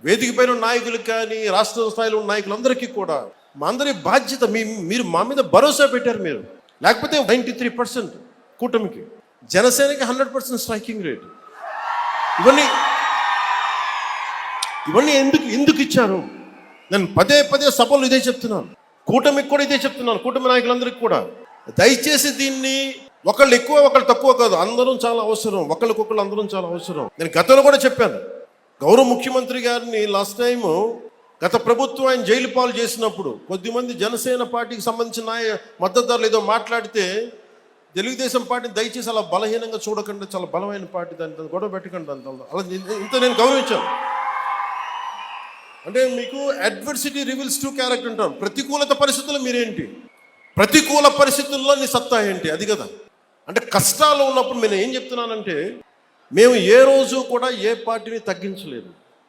వేదిక పైన నాయకులకు కానీ రాష్ట్ర స్థాయిలో ఉన్న నాయకులందరికీ కూడా మా అందరి బాధ్యత, మీరు మా మీద భరోసా పెట్టారు. మీరు లేకపోతే 93% కూటమికి, జనసేనకి 100% స్ట్రైకింగ్ రేట్. ఇవన్నీ ఎందుకు ఇచ్చారు? నేను పదే సభలు ఇదే చెప్తున్నాను, కూటమికి కూడా ఇదే చెప్తున్నాను, కూటమి నాయకులందరికీ కూడా. దయచేసి దీన్ని ఒకళ్ళు ఎక్కువ ఒకళ్ళు తక్కువ కాదు, అందరం చాలా అవసరం, ఒకళ్ళకొకళ్ళు అందరం చాలా అవసరం. నేను గతంలో కూడా చెప్పాను, గౌరవ ముఖ్యమంత్రి గారిని లాస్ట్ టైం గత ప్రభుత్వం ఆయన జైలు పాలు చేసినప్పుడు కొద్దిమంది జనసేన పార్టీకి సంబంధించిన మద్దతుదారులు ఏదో మాట్లాడితే తెలుగుదేశం పార్టీని దయచేసి అలా బలహీనంగా చూడకుండా, చాలా బలమైన పార్టీ, దాన్ని గొడవ పెట్టకండి అలా ఇంత నేను గౌరవించాను. అంటే మీకు అడ్వర్సిటీ రివీల్స్ ట్రూ క్యారెక్టర్ అంటారు. ప్రతికూలత పరిస్థితుల్లో మీరేంటి, ప్రతికూల పరిస్థితుల్లో నీ సత్తా ఏంటి, అది కదా. అంటే కష్టాలు ఉన్నప్పుడు నేను ఏం చెప్తున్నానంటే, మేము ఏ రోజు కూడా ఏ పార్టీని తగ్గించలేదు.